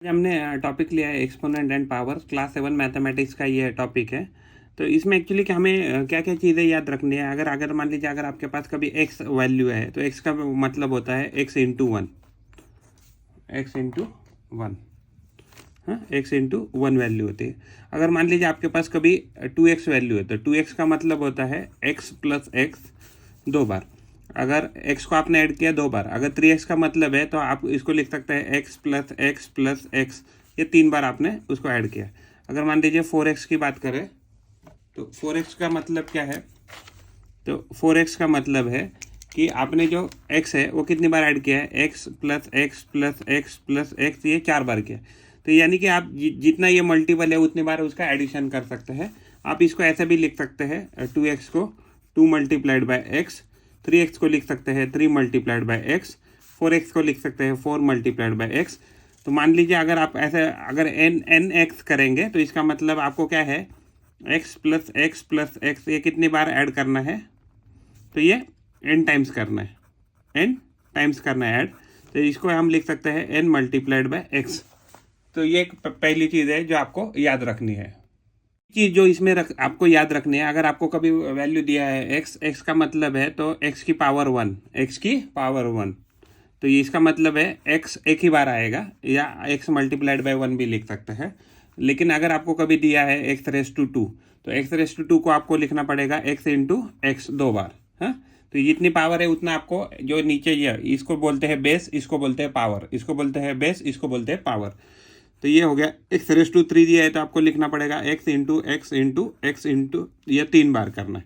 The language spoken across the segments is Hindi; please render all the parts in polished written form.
हमने टॉपिक लिया है exponent and power, class 7 mathematics का ये टॉपिक है। तो इसमें एक्चुअली कि हमें क्या क्या चीज़ें याद रखनी है। अगर अगर मान लीजिए अगर आपके पास कभी एक्स वैल्यू है तो एक्स का मतलब होता है x into one, x into one, हाँ, एक्स इंटू वन वैल्यू होती है। अगर मान लीजिए आपके पास कभी 2x वैल्यू है तो 2x का मतलब होता है x प्लस एक्स दो बार। अगर x को आपने ऐड किया दो बार। अगर 3x का मतलब है तो आप इसको लिख सकते हैं x plus x plus x, ये तीन बार आपने उसको ऐड किया। अगर मान लीजिए 4x की बात करें तो 4x का मतलब क्या है, तो 4x का मतलब है कि आपने जो x है वो कितनी बार ऐड किया है, x plus x plus x plus x, ये चार बार किया। तो यानी कि आप जितना ये मल्टीपल है उतनी बार उसका एडिशन कर सकते हैं। आप इसको ऐसे भी लिख सकते हैं 2x को 2 मल्टीप्लाइड बाय एक्स, 3x को लिख सकते हैं 3 मल्टीप्लाइड बाय एक्स, 4x को लिख सकते हैं 4 मल्टीप्लाइड बाय एक्स। तो मान लीजिए अगर आप ऐसे अगर एन एक्स करेंगे तो इसका मतलब आपको क्या है, एक्स प्लस एक्स, ये कितनी बार ऐड करना है, तो ये n टाइम्स करना है, n टाइम्स करना है ऐड। तो इसको हम लिख सकते हैं n मल्टीप्लाइड बाय x। तो ये एक पहली चीज़ है जो आपको याद रखनी है। चीज़ जो इसमें आपको याद रखनी है, अगर आपको कभी वैल्यू दिया है x का मतलब है तो x की पावर वन, x की पावर वन, तो ये इसका मतलब है x एक ही बार आएगा, या x मल्टीप्लाइड बाय वन भी लिख सकते हैं। लेकिन अगर आपको कभी दिया है x रेस टू टू तो x रेस टू टू को आपको लिखना पड़ेगा x इंटू एक्स दो बार, हाँ। तो जितनी पावर है उतना आपको जो नीचे ये इसको बोलते हैं बेस, इसको बोलते हैं पावर, इसको बोलते हैं बेस, इसको बोलते हैं पावर। तो ये हो गया। एक्स रेस टू थ्री दिया है तो आपको लिखना पड़ेगा x into x into x into, ये तीन बार करना है।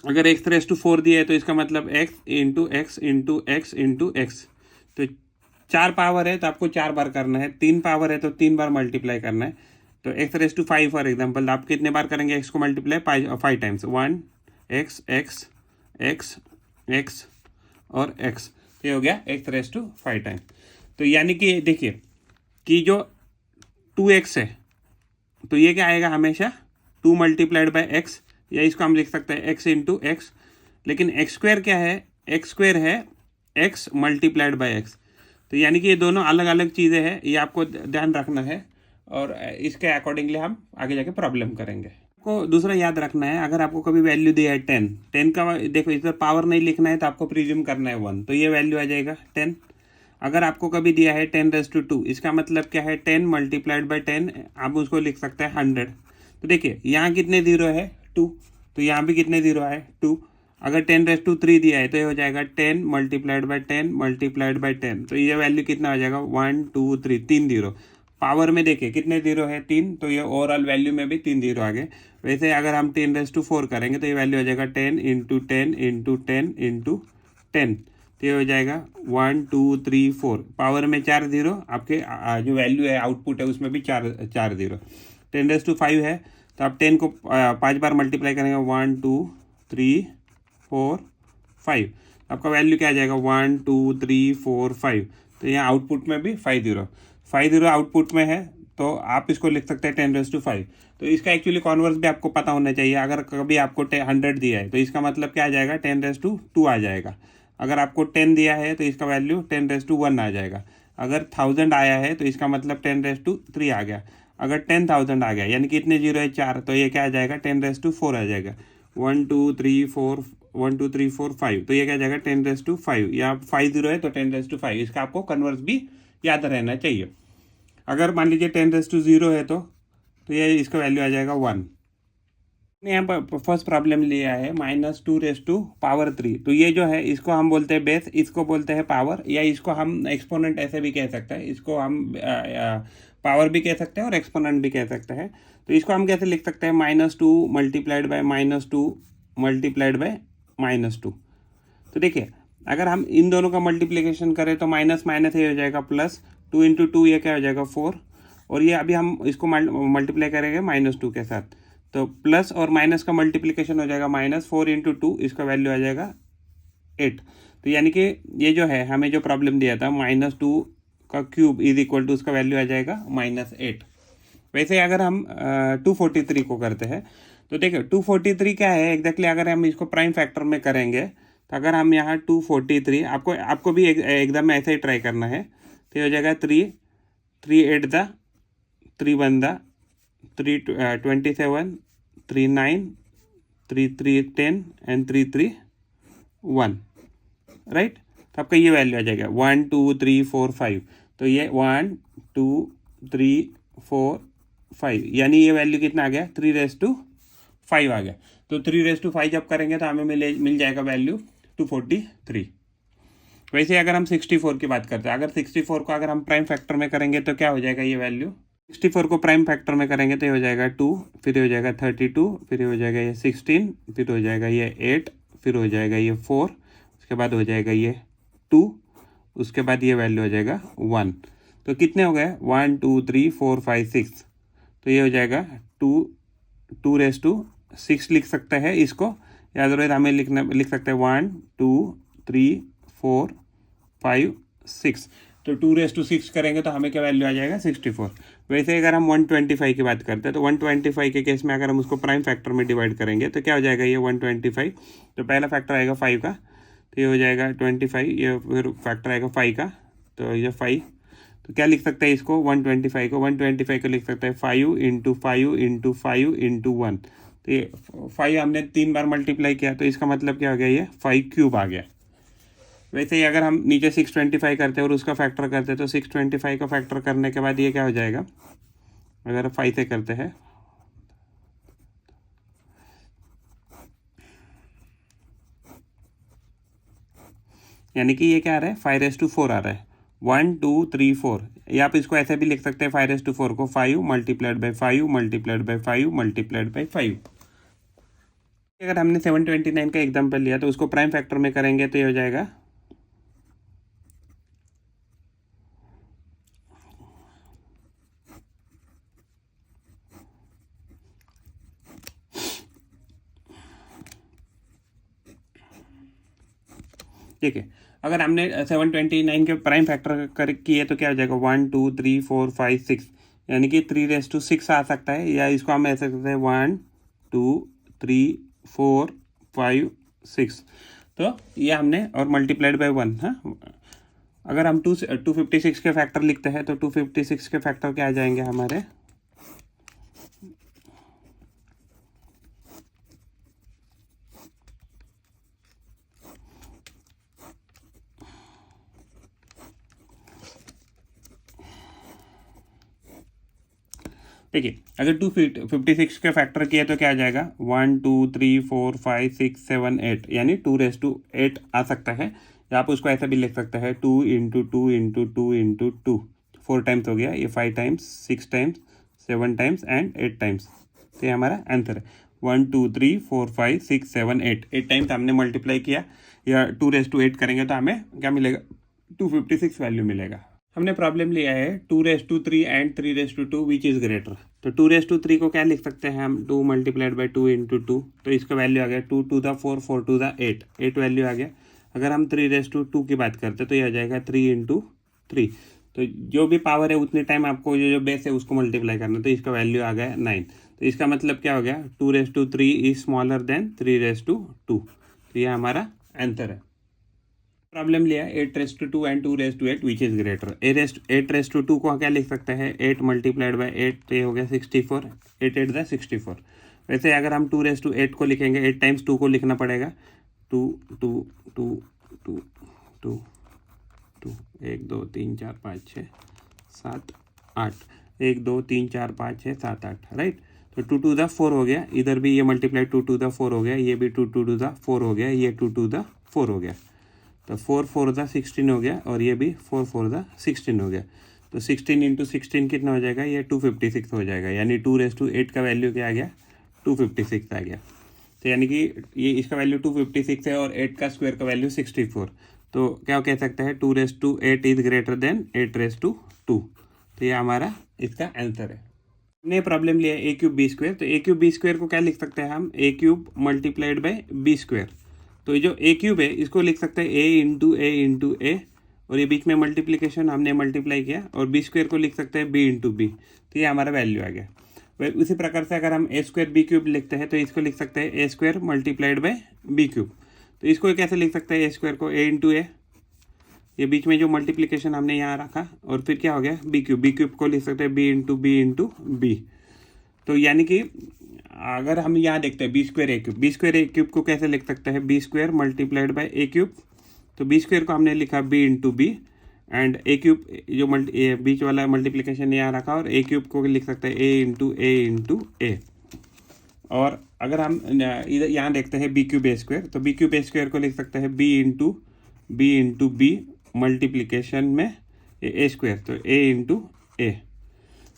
अगर एक्स रेस टू फोर दिया है तो इसका मतलब x into x into x into x. तो चार पावर है तो आपको चार बार करना है, तीन पावर है तो तीन बार मल्टीप्लाई करना है। तो x raise to five for example, आप कितने बार करेंगे एक्स को multiply, five times, one x x x x और एक्स, तो ये हो गया x raise to five time. तो यानी कि देखिए कि जो 2x है तो ये क्या आएगा हमेशा 2 मल्टीप्लाइड बाय एक्स, या इसको हम लिख सकते हैं x इंटू एक्स। लेकिन एक्स स्क्वायर क्या है, एक्स स्क्वायर है x मल्टीप्लाइड बाय एक्स। तो यानी कि ये दोनों अलग अलग चीज़ें हैं, ये आपको ध्यान रखना है और इसके अकॉर्डिंगली हम आगे जाके प्रॉब्लम करेंगे। आपको दूसरा याद रखना है, अगर आपको कभी वैल्यू दिया है 10, 10 का देखो इधर पावर नहीं लिखना है तो आपको प्रीज्यूम करना है 1, तो ये वैल्यू आ जाएगा 10। अगर आपको कभी दिया है 10 रेस टू टू, इसका मतलब क्या है 10 मल्टीप्लाइड बाय 10, आप उसको लिख सकते हैं 100। तो देखिए यहाँ कितने जीरो है 2, तो यहाँ भी कितने जीरो है 2। अगर 10 रेस टू 3 दिया है तो ये हो जाएगा 10 मल्टीप्लाइड बाय 10 मल्टीप्लाइड बाय 10, तो ये वैल्यू कितना हो जाएगा 1 2 3, तीन जीरो। पावर में देखिए कितने जीरो है 3, तो ये ओवरऑल वैल्यू में भी तीन जीरो आ गए। वैसे अगर हम 10 रेस टू 4 करेंगे तो ये वैल्यू हो जाएगा 10 इंटू 10 इंटू 10 इंटू 10, तो ये हो जाएगा 1 2 3 4, पावर में चार जीरो, आपके जो वैल्यू है आउटपुट है उसमें भी चार चार जीरो। 10 रेस टू 5 है तो आप 10 को 5 बार मल्टीप्लाई करेंगे, 1 2 3 4 5, आपका वैल्यू क्या आ जाएगा 1 2 3 4 5। तो यहाँ आउटपुट में भी 5 जीरो, 5 जीरो आउटपुट में है, तो आप इसको लिख सकते हैं 10 रेस टू 5। तो इसका एक्चुअली कॉन्वर्स भी आपको पता होना चाहिए। अगर कभी आपको 100 दिया है तो इसका मतलब क्या आ जाएगा 10 रेस टू 2 आ जाएगा। अगर आपको 10 दिया है तो इसका वैल्यू 10 रेस टू 1 आ जाएगा। अगर 1000 आया है तो इसका मतलब 10 रेस टू 3 आ गया। अगर 10,000 आ गया यानी कि इतने जीरो है चार, तो ये क्या आ जाएगा 10 रेस टू 4 आ जाएगा। 1 2 3 4, 1 2 3 4 5, तो ये क्या आ जाएगा 10 रेस टू 5। यहाँ 5 जीरो है तो 10 रेस टू 5, इसका आपको कन्वर्स भी याद रहना चाहिए। अगर मान लीजिए 10 रेस टू 0 है तो ये इसका वैल्यू आ जाएगा 1। यहाँ पर फर्स्ट प्रॉब्लम लिया है -2 रेस टू पावर 3, तो ये जो है इसको हम बोलते हैं बेस, इसको बोलते हैं पावर, या इसको हम एक्सपोनेंट ऐसे भी कह सकते हैं। इसको हम पावर भी कह सकते हैं और एक्सपोनेंट भी कह सकते हैं। तो इसको हम कैसे लिख सकते हैं, -2 मल्टीप्लाइड बाय -2 मल्टीप्लाइड बाय -2। तो देखिए अगर हम इन दोनों का मल्टीप्लिकेशन करें तो माइनस माइनस ये हो जाएगा प्लस, 2 इंटू टू ये क्या हो जाएगा 4, और ये अभी हम इसको मल्टीप्लाई करेंगे -2 के साथ, तो प्लस और माइनस का मल्टीप्लिकेशन हो जाएगा -4 इंटू टू, इसका वैल्यू आ जाएगा 8। तो यानी कि ये जो है हमें जो प्रॉब्लम दिया था -2 का क्यूब इज इक्वल टू, उसका वैल्यू आ जाएगा -8। वैसे अगर हम 243 को करते हैं तो देखिए 243 क्या है एग्जैक्टली, अगर हम इसको प्राइम फैक्टर में करेंगे तो अगर हम यहाँ 243, आपको भी एग्जाम में ऐसे ही ट्राई करना है, तो ये हो जाएगा 3 3 8 द 3 1 द 3 27 3 9 3 3 10 एंड 3 3 1, राइट। तो आपका ये वैल्यू आ जाएगा 1 2 3 4 5। तो ये 1 2 3 4 5, यानी ये वैल्यू कितना आ गया 3⁵ आ गया। तो 3⁵ जब करेंगे तो हमें मिल जाएगा वैल्यू 243। वैसे अगर हम 64 की बात करते हैं, अगर 64 को अगर हम प्राइम फैक्टर में करेंगे तो क्या हो जाएगा ये वैल्यू, 64 को प्राइम फैक्टर में करेंगे तो ये हो जाएगा 2, फिर हो जाएगा 32, फिर हो जाएगा ये 16, फिर हो जाएगा ये 8, फिर हो जाएगा ये 4, उसके बाद हो जाएगा ये 2, उसके बाद ये वैल्यू हो जाएगा 1। तो कितने हो गए 1 2 3 4 5 6। तो ये हो जाएगा 2⁶ लिख सकते हैं इसको, या अदरवाइज हमें लिख सकते हैं 1 2 3 4 5 6। तो 2⁶ करेंगे तो हमें क्या वैल्यू आ जाएगा 64। वैसे अगर हम 125 की बात करते हैं तो 125 के केस में अगर हम उसको प्राइम फैक्टर में डिवाइड करेंगे तो क्या हो जाएगा ये 125। तो पहला फैक्टर आएगा 5 का, तो ये हो जाएगा 25, ये फिर फैक्टर आएगा 5 का, तो ये 5। तो क्या लिख सकते हैं इसको 125 को लिख सकते हैं 5 × 5 × 5 × 1। तो ये 5 हमने 3 बार मल्टीप्लाई किया, तो इसका मतलब क्या हो गया ये 5³ आ गया। वैसे ही अगर हम नीचे 625 करते हैं और उसका फैक्टर करते हैं तो 625 का फैक्टर करने के बाद ये क्या हो जाएगा, अगर 5 से करते हैं यानी कि ये क्या आ रहा है 5⁴ आ रहा है, 1 2 3 4। या आप इसको ऐसे भी लिख सकते हैं 5⁴ को 5 × 5 × 5 × 5। अगर हमने 729 का एग्जाम्पल लिया तो उसको प्राइम फैक्टर में करेंगे तो ये हो जाएगा ठीक है। अगर हमने 729 के प्राइम फैक्टर किए तो क्या हो जाएगा 1 2 3 4 5 6, यानी कि 3⁶ आ सकता है, या इसको हम ऐसे सकते हैं 1 2 3 4 5 6। तो ये हमने और मल्टीप्लाइड बाय 1। हाँ, अगर हम 256 के फैक्टर लिखते हैं तो 256 के फैक्टर क्या आ जाएंगे हमारे, देखिए अगर 256 के फैक्टर किए तो क्या आ जाएगा 1 2 3 4 5 6 7 8, यानी 2⁸ आ सकता है, या आप उसको ऐसा भी लिख सकते हैं 2 × 2 × 2 × 2, 4 टाइम्स हो गया, ये 5 times 6 times 7 times and 8 times. तो ये हमारा आंसर है 1 2 3 4 5 6 7 8 टाइम्स हमने मल्टीप्लाई किया, या 2⁸ करेंगे तो हमें क्या मिलेगा 256 वैल्यू मिलेगा। हमने प्रॉब्लम लिया है 2⁵ एंड 3⁵ विच इज़ ग्रेटर। तो 2⁵ को क्या लिख सकते हैं हम 2 × 2 × 2, तो इसका वैल्यू आ गया 2 to the 4 4 to the 8 value आ गया। अगर हम 3⁵ की बात करते हैं तो ये आ जाएगा 3 × 3। तो जो भी पावर है उतने टाइम आपको जो बेस है उसको मल्टीप्लाई करना, तो इसका वैल्यू आ गया 9। तो इसका मतलब क्या हो गया 2⁵ इज स्मॉलर देन 3⁵ तो ये हमारा आंसर है। प्रॉब्लम लिया 8⁵ एंड 2⁵ विच इज़ ग्रेटर। 8⁵ को क्या लिख सकते हैं 8 × 8 तो ये हो गया 64, 8 8 द 64। वैसे अगर हम 2⁵ को लिखेंगे 8 टाइम्स 2 को लिखना पड़ेगा, 2 2 2 2 2 2 1 2 3 4 5 6 7 8 1 2 3 4 5 6 7 8, राइट। तो 2 to the 4 हो गया, इधर भी ये मल्टीप्लाई 2 to the 4 हो गया, ये भी 2 to the 4 हो गया, ये 2 to the 4 हो गया। तो 4 4 द 16 हो गया, और ये भी 4 4 द 16 हो गया। तो 16 × 16 कितना हो जाएगा, ये 256 हो जाएगा, यानी 2⁵ का वैल्यू क्या आ गया 256 आ गया। तो यानी कि ये इसका वैल्यू 256 है और 8 का स्क्वायर का वैल्यू 64। तो क्या कह सकते हैं 2⁵ इज ग्रेटर देन 8⁵ तो ये हमारा इसका आंसर है। हमने प्रॉब्लम लिया a³ b²। तो a³ b² को क्या लिख सकते हैं हम a³ मल्टीप्लाइड बाय b²। तो ये जो a³ है इसको लिख सकते हैं a × a, और ये बीच में मल्टीप्लिकेशन हमने मल्टीप्लाई किया, और b² को लिख सकते हैं b × b। तो ये हमारा वैल्यू आ गया। उसी प्रकार से अगर हम a² b³ लिखते हैं तो इसको लिख सकते हैं a² मल्टीप्लाइड बाय b³। तो इसको कैसे लिख सकते हैं a² को a × a, ये बीच में जो मल्टीप्लिकेशन हमने यहाँ रखा, और फिर क्या हो गया बी क्यूब को लिख सकते हैं बी इंटू बी। तो यानी कि अगर हम यहाँ देखते हैं बी स्क्वायर ए क्यूब को कैसे लिख सकते हैं, b square multiplied by a cube. तो बी स्क्वायर को हमने लिखा b into b, and a cube जो बीच वाला मल्टीप्लिकेशन यहाँ रखा, और ए क्यूब को लिख सकते हैं ए इंटू ए। और अगर हम इधर यहाँ देखते हैं बी क्यूब ए स्क्वायर, तो बी क्यूब ए स्क्वायर को लिख सकते हैं बी इंटू बी मल्टीप्लिकेशन में ए स्क्वायर, तो ए इंटू ए।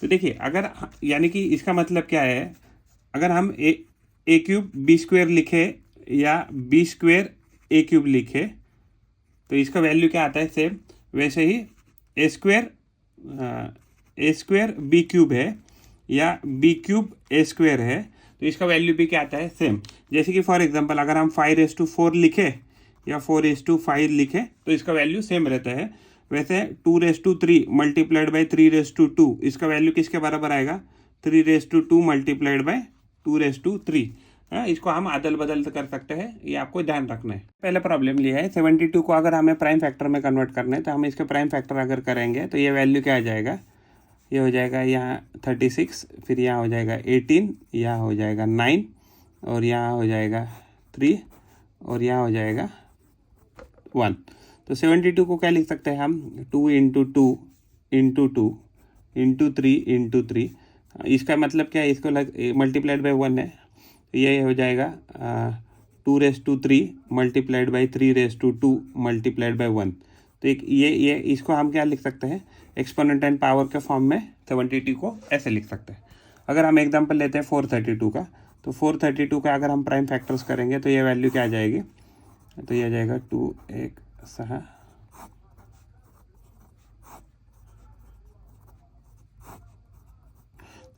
तो देखिए अगर यानी कि इसका मतलब क्या है, अगर हम ए क्यूब बी स्क्वायर लिखे या बी स्क्वायर ए क्यूब लिखे तो इसका वैल्यू क्या आता है सेम। वैसे ही ए स्क्वायर बी क्यूब है या बी क्यूब ए स्क्वायर है तो इसका वैल्यू भी क्या आता है सेम। जैसे कि फॉर एग्जांपल अगर हम 5:4 लिखे या 4:5 लिखे तो इसका वैल्यू सेम रहता है। वैसे 2:3 मल्टीप्लाइड बाई 3:2 इसका वैल्यू किसके बराबर आएगा, 3:2 मल्टीप्लाइड बाई 2:3। इसको हम अदल बदल कर सकते हैं, ये आपको ध्यान रखना है। पहले प्रॉब्लम लिया है 72 को अगर हमें प्राइम फैक्टर में कन्वर्ट करना है तो हम इसके प्राइम फैक्टर अगर करेंगे तो ये वैल्यू क्या आ जाएगा, ये हो जाएगा यहाँ 36, फिर यहाँ हो जाएगा 18, यहाँ हो जाएगा 9, और यहाँ हो जाएगा 3, और यहाँ हो जाएगा 1। तो 72 को क्या लिख सकते हैं हम, 2 इंटू 2 इंटू 2 इंटू 3 इंटू 3। इसका मतलब क्या है, इसको मल्टीप्लाइड बाई 1 है, तो ये हो जाएगा 2:3 मल्टीप्लाइड बाई 3:2 मल्टीप्लाइड बाई 1। तो एक ये इसको हम क्या लिख सकते हैं, एक्सपोनेंट एंड पावर के फॉर्म में 72 को ऐसे लिख सकते हैं। अगर हम एग्जांपल लेते हैं 432 का, तो 432 का अगर हम प्राइम फैक्टर्स करेंगे तो ये वैल्यू क्या आ जाएगी, तो ये आ जाएगा 2 1 6।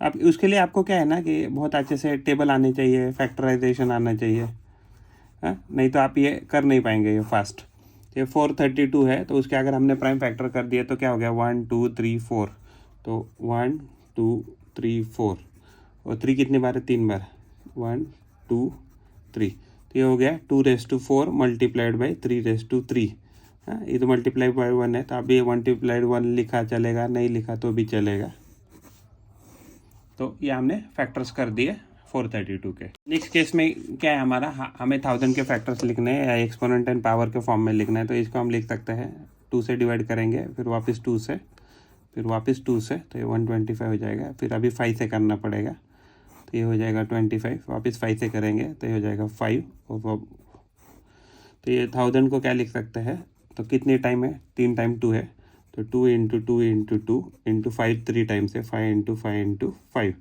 अब उसके लिए आपको क्या है ना कि बहुत अच्छे से टेबल आने चाहिए, फैक्टराइजेशन आना चाहिए, नहीं तो आप ये कर नहीं पाएंगे ये फास्ट। ये 432 है तो उसके अगर हमने प्राइम फैक्टर कर दिया तो क्या हो गया 1 2 3 4, तो 1 2 3 4, और 3 कितनी बार है, 3 बार, 1 2 3। तो ये हो गया 2:4 मल्टीप्लाइड बाई 3:3। ये तो मल्टीप्लाई बाई 1 है, तो अब ये मल्टीप्लाइड 1 लिखा चलेगा, नहीं लिखा तो भी चलेगा। तो ये हमने फैक्टर्स कर दिए 432 के। नेक्स्ट केस में क्या है हमारा, हमें 1000 के फैक्टर्स लिखने हैं या एक्सपोनेंट एंड पावर के फॉर्म में लिखना है। तो इसको हम लिख सकते हैं 2 से डिवाइड करेंगे, फिर वापस 2 से, फिर वापस 2 से, तो ये 125 हो जाएगा। फिर अभी 5 से करना पड़ेगा, तो ये हो जाएगा 25, वापस 5 से करेंगे तो ये हो जाएगा 5। और तो ये 1000 को क्या लिख सकते हैं, तो कितने टाइम है, 3 टाइम 2 है, तो 2 इंटू 2 इंटू 2 इंटू 5 3 टाइम्स है, 5 इंटू 5 इंटू 5।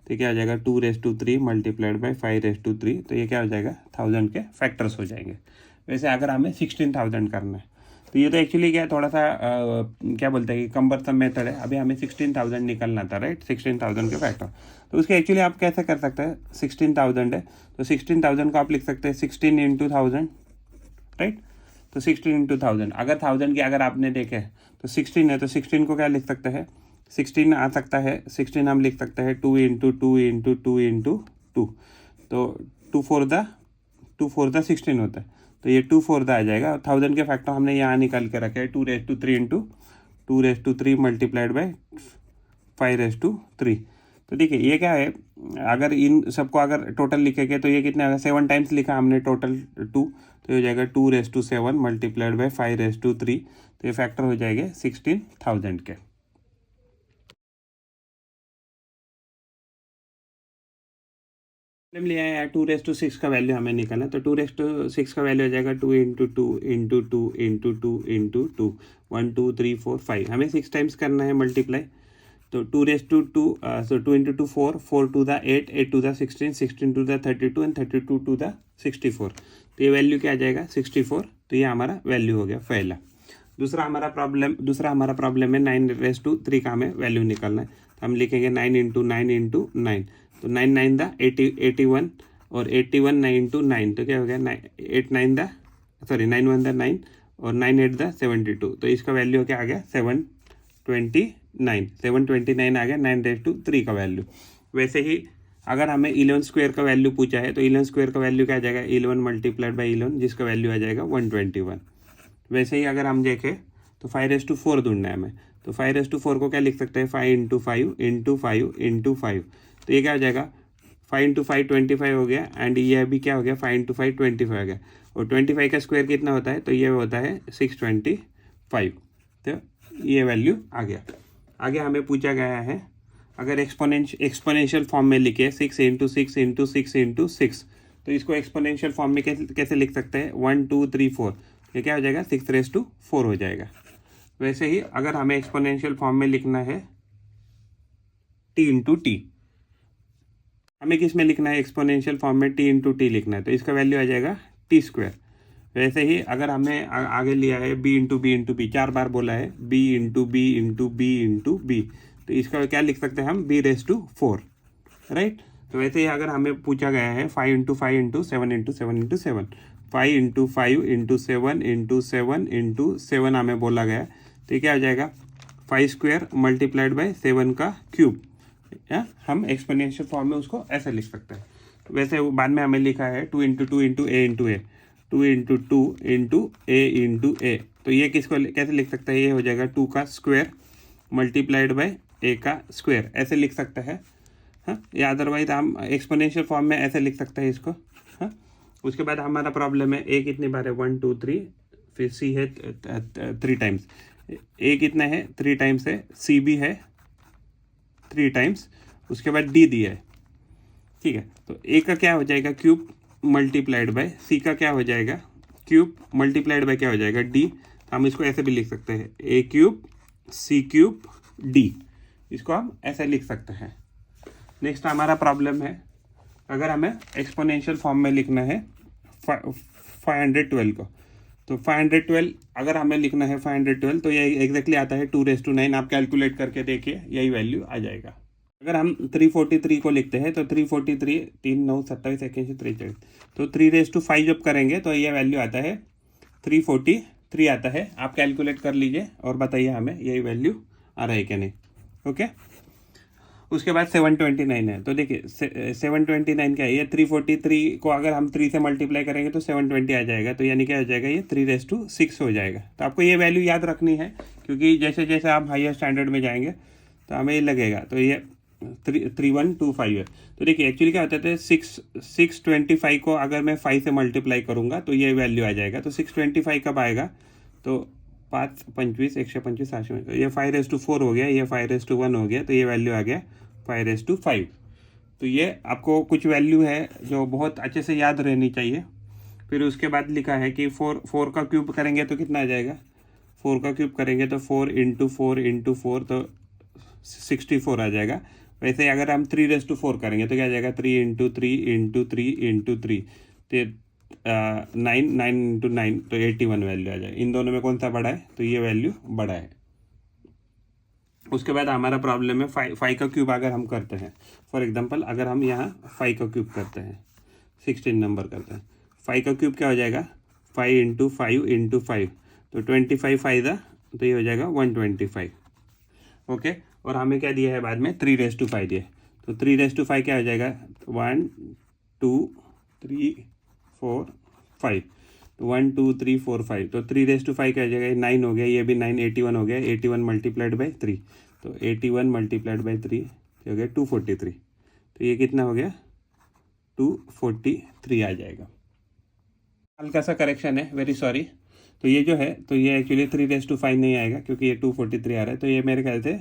तो क्या हो जाएगा 2:3 मल्टीप्लाइड बाई 5:3। तो ये क्या हो जाएगा 1000 के फैक्टर्स हो जाएंगे। वैसे अगर हमें 16000 करना है तो ये तो एक्चुअली क्या थोड़ा सा क्या बोलते हैं कि कम्बरसम मेथड है। अभी हमें 16000 निकलना था, राइट, 16000 के फैक्टर। तो उसके एक्चुअली आप कैसे कर सकते हैं, 16000 है तो 16000 को आप लिख सकते हैं 16 इंटू 1000, राइट। तो 16 इंटू 1000, अगर 1000 की अगर आपने देखे तो 16 है, तो 16 को क्या लिख सकते हैं, 16 आ सकता है, 16 हम लिख सकते हैं 2 इंटू 2 इंटू 2 इंटू 2। तो 2 4 द 16 होता है, तो ये 2 4 द आ जाएगा। 1000 के फैक्टर हमने यहाँ निकाल के रखे हैं 2:3 इंटू 2:3 मल्टीप्लाइड बाई 5:3। तो देखिए ये क्या है, अगर इन सबको अगर टोटल लिखेंगे तो ये कितने आएगा, 7 टाइम्स लिखा हमने टोटल 2, तो हो जाएगा 2:7 मल्टीप्लाइड बाई 5:3। तो ये फैक्टर हो जाएंगे 16000 के। लिया है 2:6 का वैल्यू हमें निकालना है, तो 2:6 का वैल्यू हो जाएगा 2 इंटू 2 इंटू 2 इंटू 2 इंटू 2, 1 2 3 4 5। हमें 6 टाइम्स करना है मल्टीप्लाई, तो 2:2 so 2 into 2 4, 4 to the 8, 8 to the 16, 16 to the 32 and 32 to the 64। तो ये वैल्यू क्या आ जाएगा 64। तो ये हमारा वैल्यू हो गया पहला। दूसरा हमारा प्रॉब्लम है 9:3 का हमें वैल्यू निकालना है। तो हम लिखेंगे 9 इंटू 9 इंटू 9, तो 9 9 द 81 और 81 9 इंटू 9, तो क्या हो गया 9 1 द 9 और 9 8 द 72। तो इसका वैल्यू क्या आ गया 729 आ गया 9:3 का वैल्यू। वैसे ही अगर हमें 11 स्क्वायर का वैल्यू पूछा है तो 11 स्क्वायर का वैल्यू क्या आ जाएगा 11 मल्टीप्लाइड बाई 11, जिसका वैल्यू आ जाएगा 121। वैसे ही अगर हम देखें तो 5/4 ढूंढना है हमें। तो 5/4 को क्या लिख सकते हैं, 5 × 5 × 5 × 5। तो ये क्या हो जाएगा, 5 × 5 25 हो गया, एंड ये अभी क्या हो गया, 5 × 5 25 हो गया। और 25 का स्क्वायर कितना होता है, तो ये होता है 625। तो ये वैल्यू आ गया। आगे हमें पूछा गया है, अगर एक्सपोनेंशियल फॉर्म में लिखे 6 × 6 × 6 × 6, तो इसको एक्सपोनेंशियल फॉर्म में कैसे लिख सकते हैं, 1 2 3 4। ये क्या हो जाएगा, 6⁴ हो जाएगा। वैसे ही अगर हमें एक्सपोनेंशियल फॉर्म में लिखना है t × t, हमें किस में लिखना है, एक्सपोनेंशियल फॉर्म में t × t लिखना है, तो इसका वैल्यू आ जाएगा t²। वैसे ही अगर हमने आगे लिया है b × b × b, 4 बार बोला है b × b × b × b, तो इसका क्या लिख सकते हैं हम, b⁴, राइट। तो वैसे ही अगर हमें पूछा गया है 5 × 5 × 7 × 7 × 7, 5 × 5 × 7 × 7 × 7 हमें बोला गया है, तो ये क्या हो जाएगा, 5² × 7 का क्यूब, या हम एक्सपोनेंशियल फॉर्म में उसको ऐसे लिख सकते हैं। वैसे बाद में हमें लिखा है 2 × 2 × a × a, 2 × 2 × a × a, तो ये किसको कैसे लिख सकते हैं, ये हो जाएगा 2 का स्क्वायर × a का स्क्वायर, ऐसे लिख सकते हैं। हाँ, या अदरवाइज हम एक्सपोनेंशियल फॉर्म में ऐसे लिख सकते हैं इसको। हाँ, उसके बाद हमारा प्रॉब्लम है a कितनी बार है, 1 2 3, फिर c है 3 टाइम्स, a कितना है 3 टाइम्स है, c भी है 3 टाइम्स, उसके बाद d दिया है, ठीक है। तो a का क्या हो जाएगा, क्यूब × c का क्या हो जाएगा, क्यूब × क्या हो जाएगा, d। तो हम इसको ऐसे भी लिख सकते हैं, a³ c³ d, इसको हम ऐसे लिख सकते हैं। नेक्स्ट हमारा प्रॉब्लम है, अगर हमें एक्सपोनेंशियल फॉर्म में लिखना है 512 को, तो 512 अगर हमें लिखना है 512, तो ये एग्जैक्टली आता है 2⁻⁹। आप कैलकुलेट करके देखिए, यही वैल्यू आ जाएगा। अगर हम 343 को लिखते हैं, तो 343 3 9 27 21 43, तो 3⁵ जब करेंगे तो ये वैल्यू आता है 343 आता है। आप कैलकुलेट कर लीजिए और बताइए हमें यही वैल्यू आ रहा है कि नहीं। ओके, उसके बाद 729 है, तो देखिए 729 क्या है, ये 343 को अगर हम 3 से मल्टीप्लाई करेंगे तो 720 आ जाएगा, तो यानी क्या हो जाएगा, ये 3⁻6 हो जाएगा। तो आपको ये वैल्यू याद रखनी है, क्योंकि जैसे जैसे आप हायर स्टैंडर्ड में जाएंगे तो हमें ये लगेगा। तो ये 3125 है। तो देखिए एक्चुअली क्या होता है, 625 को अगर मैं 5 से मल्टीप्लाई करूँगा तो ये वैल्यू आ जाएगा। तो 625 कब आएगा, तो 5 25 125 8, तो ये 5⁴ हो गया, ये 5⁴ हो गया, तो ये वैल्यू आ गया 5⁵। तो ये आपको कुछ वैल्यू है जो बहुत अच्छे से याद रहनी चाहिए। फिर उसके बाद लिखा है कि 4 का क्यूब करेंगे तो कितना आ जाएगा, 4 का क्यूब करेंगे तो 4 × 4 × 4, तो 64 आ जाएगा। वैसे अगर हम 3⁻4 करेंगे तो क्या आ जाएगा, 3 × 3 × 3 × 3, तो 9 9 × 9, तो 81 वैल्यू आ जाएगा। इन दोनों में कौन सा बड़ा है, तो ये वैल्यू बड़ा है। उसके बाद हमारा प्रॉब्लम है 5 का क्यूब अगर हम करते हैं, फॉर एग्जांपल अगर हम यहाँ 5 का क्यूब करते हैं, 16 नंबर करते हैं, 5 का क्यूब क्या हो जाएगा, 5 × 5 × 5, तो 25 5 तो ये हो जाएगा 125। ओके, और हमें क्या दिया है बाद में, 3⁵ दिया है, तो 3⁵ क्या हो जाएगा, 1 2 3 4 5, तो 1 2 3 4 5, तो 3⁵ क्या हो जाएगा, 9 हो गया, ये भी 9, 81 हो गया, 81 × 3, तो 81 × 3 हो गया 243, तो ये कितना हो गया, 243 आ जाएगा। हल्का सा करेक्शन है, वेरी सॉरी। तो ये जो है, तो ये एक्चुअली 3⁵ नहीं आएगा, क्योंकि ये 243 आ रहा है, तो ये मेरे ख्याल से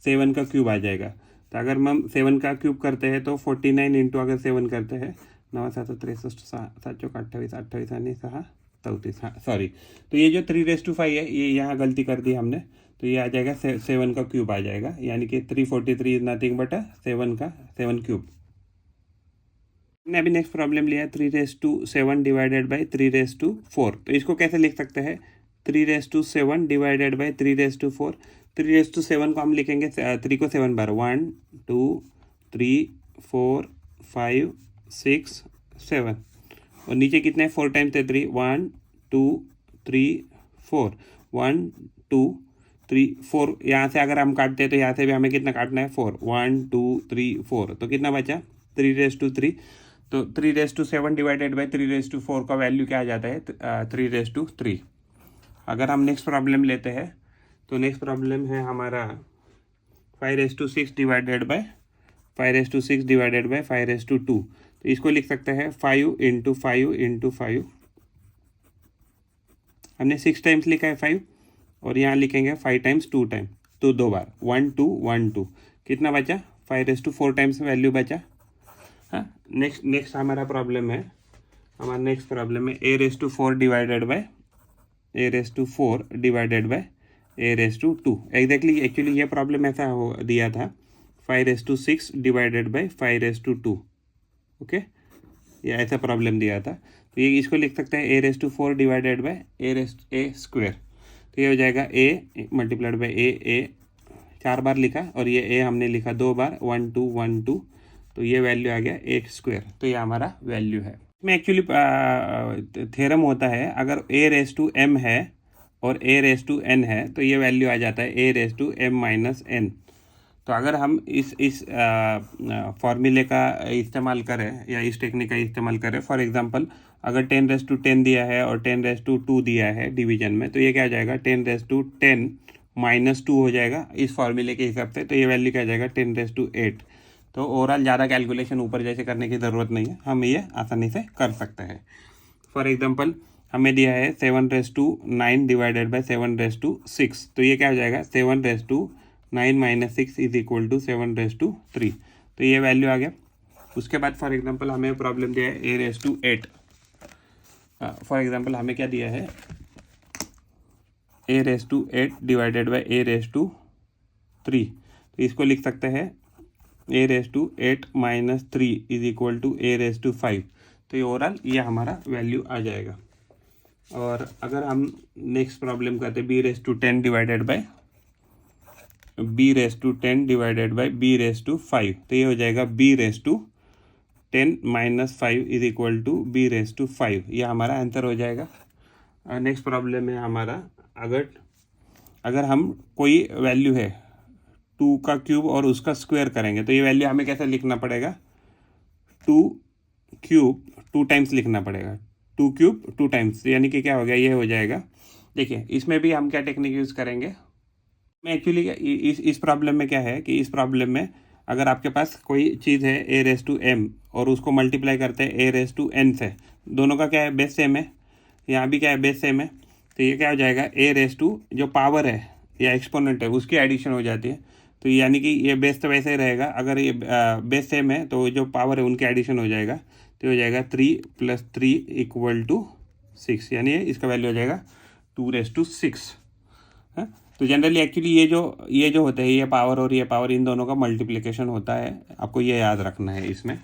7 का क्यूब आ जाएगा। तो अगर हम 7 का क्यूब करते हैं तो 49 इंटू अगर 7 करते हैं, 9 7 63 7 चौक 28 28 आणि 6 34, हाँ सॉरी। तो ये जो 3⁵ है, ये यहाँ गलती कर दी हमने, तो ये आ जाएगा 7 का क्यूब आ जाएगा, यानी कि 343 इज नथिंग बट 7 का 7 क्यूब। हमने अभी नेक्स्ट प्रॉब्लम लिया 3⁻7 / 3⁻4, तो इसको कैसे लिख सकते हैं, 3⁻7 / 3⁻4। 3⁻7 को हम लिखेंगे 3 को 7 बार, 1 2 3 4 5 6 7, और नीचे कितने 4 टाइम्स 3, 1 2 3 4, 1 2 3 4, यहाँ से अगर हम काटते हैं तो यहाँ से भी हमें कितना काटना है, 4, 1 2 3 4, तो कितना बचा 3⁻3। तो 3⁻7 / 3⁻4 का वैल्यू क्या आ जाता है, 3⁻3। अगर हम नेक्स्ट प्रॉब्लम लेते हैं तो नेक्स्ट प्रॉब्लम है हमारा 5�6 डिवाइडेड बाय 5�6 डिवाइडेड बाय 5�2। तो इसको लिख सकते हैं 5 इंटू 5 इंटू 5। हमने 6 टाइम्स लिखा है 5, और यहाँ लिखेंगे 5 टाइम्स 2 टाइम, तो 2 बार 1 2 1 2। कितना बचा? 5⁴ टाइम्स वैल्यू बचा। हाँ, नेक्स्ट हमारा प्रॉब्लम है, हमारा नेक्स्ट प्रॉब्लम है a⁴ divided by a⁴ divided by a⁴ exactly actually ये प्रॉब्लम ऐसा हो दिया था 5�6 डिवाइडेड बाय 5�2। ओके, ये ऐसा प्रॉब्लम दिया था। तो ये इसको लिख सकते हैं a⁴ डिवाइडेड बाय a²। तो ये हो जाएगा a मल्टीप्लाइड बाय a 4 बार लिखा, और ये a हमने लिखा 2 बार 1 2 1 2। तो ये वैल्यू आ गया a²। तो ये हमारा वैल्यू है। इसमें एक्चुअली थ्योरम होता है, अगर a⁻m है और a⁻n है तो ये वैल्यू आ जाता है a⁻m-n। तो अगर हम इस फॉर्मूले का इस्तेमाल करें या इस टेक्निक का इस्तेमाल करें, फॉर एग्जांपल अगर 10⁻10 दिया है और 10⁻2 दिया है डिवीजन में, तो ये क्या आ जाएगा 10⁻10 - 2 हो जाएगा इस फॉर्मूले के हिसाब से। तो ये वैल्यू क्या आ जाएगा 10⁻8। तो ओवरऑल ज़्यादा कैलकुलेशन ऊपर जैसे करने की ज़रूरत नहीं है, हम ये आसानी से कर सकते हैं। फॉर एग्जांपल हमें दिया है 7�9 डिवाइडेड बाय 7�6। तो ये क्या हो जाएगा 7�9 - 6 इज इक्वल टू 7�3। तो ये वैल्यू आ गया। उसके बाद फॉर एग्जांपल हमें प्रॉब्लम दिया है a⁸ फॉर एग्जांपल हमें क्या दिया है a⁸ डिवाइडेड बाय a⁻3। तो इसको लिख सकते हैं a⁸ - 3 is equal to a⁵। तो ये ओवरऑल ये हमारा वैल्यू आ जाएगा। और अगर हम नेक्स्ट प्रॉब्लम करते हैं b⁻10 divided by b⁻10 divided by b⁵, तो ये हो जाएगा b⁻10 - 5 is equal to b⁵। ये हमारा आंसर हो जाएगा। नेक्स्ट प्रॉब्लम है हमारा, अगर हम कोई वैल्यू है 2 का क्यूब और उसका स्क्वायर करेंगे, तो ये वैल्यू हमें कैसे लिखना पड़ेगा 2 क्यूब 2 टाइम्स लिखना पड़ेगा। 2 क्यूब 2 टाइम्स, यानी कि क्या हो गया, ये हो जाएगा। देखिए इसमें भी हम क्या टेक्निक यूज़ करेंगे। मैं एक्चुअली इस प्रॉब्लम में क्या है कि इस प्रॉब्लम में अगर आपके पास कोई चीज़ है a⁻m और उसको मल्टीप्लाई करते हैं a⁻n से, दोनों का क्या है बेस सेम है, यहाँ भी क्या है बेस सेम है। तो ये क्या हो जाएगा जो पावर है या एक्सपोनेंट है उसकी एडिशन हो जाती है। तो यानी कि ये बेस तो वैसे ही रहेगा, अगर ये बेस सेम है तो जो पावर है उनकी एडिशन हो जाएगा। तो हो जाएगा 3 + 3 = 6, यानी इसका वैल्यू हो जाएगा 2⁻6। हाँ, तो जनरली एक्चुअली ये जो होते हैं ये पावर और ये पावर, इन दोनों का मल्टीप्लिकेशन होता है, आपको ये याद रखना है इसमें।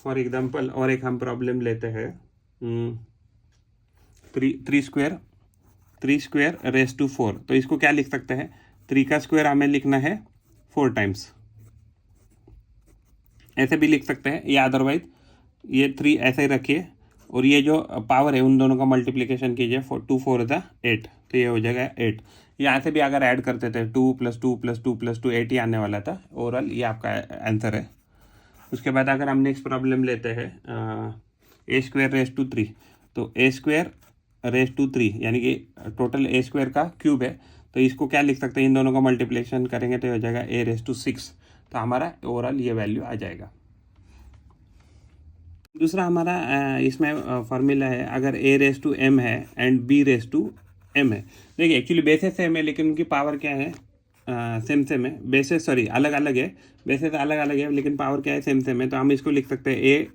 फॉर एग्जांपल और एक हम प्रॉब्लम लेते हैं 3² तो इसको क्या लिख सकते हैं 3 का स्क्वायर हमें लिखना है 4 टाइम्स, ऐसे भी लिख सकते हैं, या अदरवाइज ये 3 ऐसे ही रखिए और ये जो पावर है उन दोनों का मल्टीप्लिकेशन कीजिए 2 4 = 8। तो ये हो जाएगा 8। यहाँ से भी अगर ऐड करते थे 2 + 2 + 2 + 2 8 ही आने वाला था। ओवरऑल ये आपका आंसर है। उसके बाद अगर हम नेक्स्ट प्रॉब्लम लेते हैं a²⁻3, तो a²⁻3 यानी कि टोटल a² का क्यूब है। तो इसको क्या लिख सकते हैं, इन दोनों का मल्टीप्लिकेशन करेंगे तो हो जाएगा a�6। तो हमारा ओवरऑल ये वैल्यू आ जाएगा। दूसरा हमारा इसमें फॉर्मूला है, अगर a⁻m है एंड b⁻m है। देखिए एक्चुअली बेसेस सेम है लेकिन उनकी पावर क्या है सेम है। बेसेस अलग अलग है, बेसेस अलग अलग है लेकिन पावर क्या है सेम है। तो हम इसको लिख सकते हैं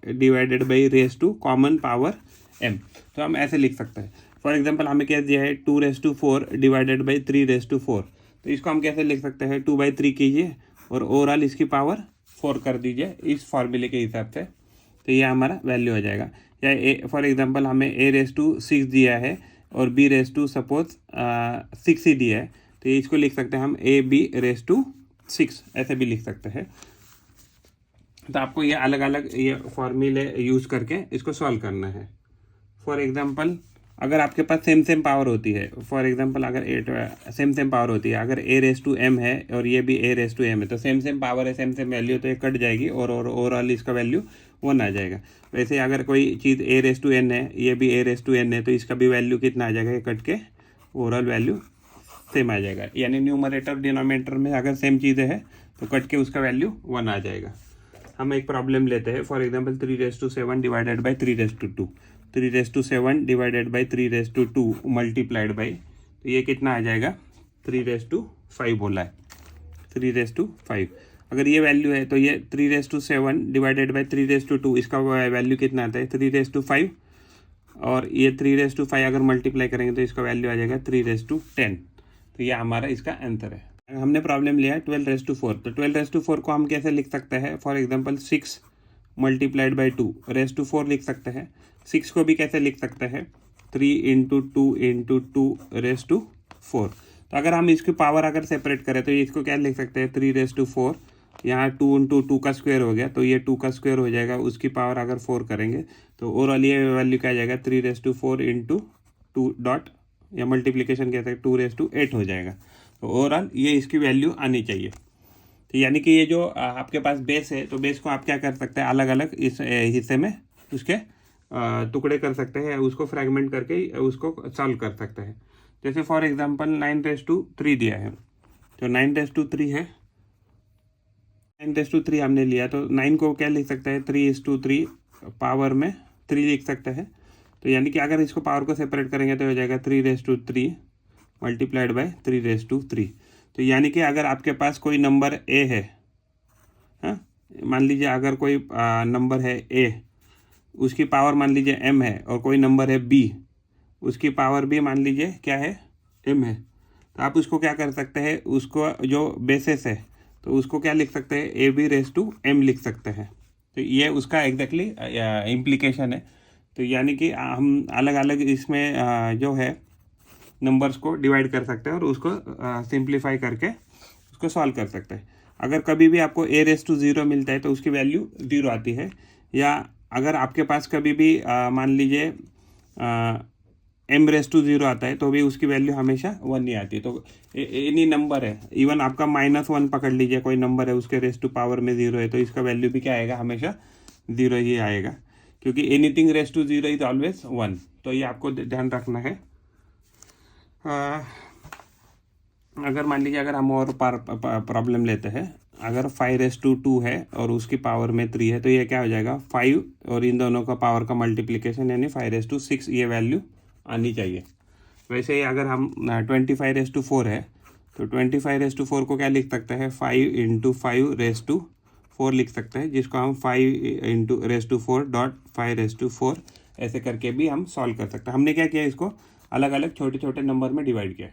a/⁻⁻ कॉमन पावर m। तो हम ऐसे लिख सकते हैं। फॉर एग्जांपल हमें क्या दिया है 2⁻4 डिवाइडेड बाई 3⁻4। तो इसको हम कैसे लिख सकते हैं 2/3 कीजिए और ओवरऑल इसकी पावर 4 कर दीजिए इस फॉर्मूले के हिसाब से। तो ये हमारा वैल्यू हो जाएगा। या फॉर एग्जांपल हमें a⁻6 दिया है और b⁻6 ही दिया है। तो इसको लिख सकते हैं हम ab⁻6, ऐसे भी लिख सकते हैं। तो आपको ये अलग अलग ये फॉर्मूले यूज़ करके इसको सॉल्व करना है। फॉर एग्जांपल अगर आपके पास सेम पावर होती है, फॉर एग्जांपल अगर सेम पावर होती है, अगर a⁻m है और ये भी a⁻m है, तो सेम पावर है सेम वैल्यू, तो ये कट जाएगी और ओवरऑल इसका वैल्यू 1 आ जाएगा। वैसे अगर कोई चीज़ a⁻n है, ये भी a⁻n है, तो इसका भी वैल्यू कितना आ जाएगा, ये कट के ओवरऑल वैल्यू सेम आ जाएगा, यानी न्यूमरेटर डिनोमिनेटर में अगर सेम चीज़ें हैं तो कट के उसका वैल्यू 1 आ जाएगा। हम एक प्रॉब्लम लेते हैं, for example 3⁻7 divided by 3⁻2, 3⁻7 divided by 3⁻2 multiplied by, तो ये कितना आ जाएगा 3⁻5 बोला है, 3⁻5। अगर ये वैल्यू है तो ये 3⁻7 डिवाइडेड बाई 3⁻2 इसका वैल्यू कितना आता है 3⁻5, और ये 3⁻5 अगर मल्टीप्लाई करेंगे तो इसका वैल्यू आ जाएगा 3⁻10। तो ये हमारा इसका आंसर है। हमने प्रॉब्लम लिया 12⁻4, तो 12⁻4 को हम कैसे लिख सकते हैं, फॉर एग्जांपल 6 मल्टीप्लाइड बाई 2⁻4 लिख सकते हैं। 6 को भी कैसे लिख सकते हैं 3 × 2 × 2⁻4। तो अगर हम इसकी पावर अगर सेपरेट करें तो इसको क्या लिख सकते हैं 3⁻4, यहाँ 2 × 2 का स्क्वायर हो गया तो ये 2 का स्क्वायर हो जाएगा, उसकी पावर अगर 4 करेंगे तो ओवरऑल ये वैल्यू क्या आ जाएगा 3⁻4 × 2 डॉट, या मल्टीप्लिकेशन कहते हैं 2�8 हो जाएगा। तो ओवरऑल ये इसकी वैल्यू आनी चाहिए। तो यानी कि ये जो आपके पास बेस है, तो बेस को आप क्या कर सकते हैं अलग अलग इस हिस्से में उसके टुकड़े कर सकते हैं, उसको फ्रैगमेंट करके उसको सॉल्व कर सकते हैं। जैसे फॉर एग्जांपल 9⁻3 दिया है, तो 9⁻3 है, 9⁻3 हमने लिया, तो 9 को क्या लिख सकते हैं 3:3 पावर में 3 लिख सकते हैं। तो यानी कि अगर इसको पावर को सेपरेट करेंगे तो हो जाएगा 3⁻3 मल्टीप्लाइड बाई 3⁻3। तो यानी कि अगर आपके पास कोई नंबर ए है, हाँ मान लीजिए अगर कोई नंबर है ए, उसकी पावर मान लीजिए m है, और कोई नंबर है b, उसकी पावर भी मान लीजिए क्या है m है, तो आप उसको क्या कर सकते हैं, उसको जो बेसिस है तो उसको क्या लिख सकते हैं ab⁻m लिख सकते हैं। तो ये उसका एग्जैक्टली इम्प्लीकेशन है। तो यानी कि हम अलग अलग इसमें जो है नंबर्स को डिवाइड कर सकते हैं और उसको सिंप्लीफाई करके उसको सॉल्व कर सकते हैं। अगर कभी भी आपको a⁻0 मिलता है तो उसकी वैल्यू 0 आती है, या अगर आपके पास कभी भी मान लीजिए m⁻0 आता है तो भी उसकी वैल्यू हमेशा 1 नहीं आती। तो एनी नंबर है, इवन आपका -1 पकड़ लीजिए, कोई नंबर है उसके रेस टू पावर में 0 है, तो इसका वैल्यू भी क्या आएगा हमेशा 0 ही आएगा, क्योंकि anything raise to 0 is always 1। तो ये आपको ध्यान रखना है। अगर मान लीजिए अगर हम और प्रॉब्लम लेते हैं, अगर 5⁻2 है और उसकी पावर में 3 है, तो ये क्या हो जाएगा 5 और इन दोनों का पावर का मल्टीप्लिकेशन यानी 5⁻6 ये वैल्यू आनी चाहिए। वैसे ही अगर हम 25⁻4 है तो 25⁻4 को क्या लिख सकते हैं 5 × 5⁻4 लिख सकते हैं, जिसको हम 5 × 4.5⁻4 ऐसे करके भी हम सॉल्व कर सकते हैं। हमने क्या किया, इसको अलग अलग छोटे छोटे नंबर में डिवाइड किया।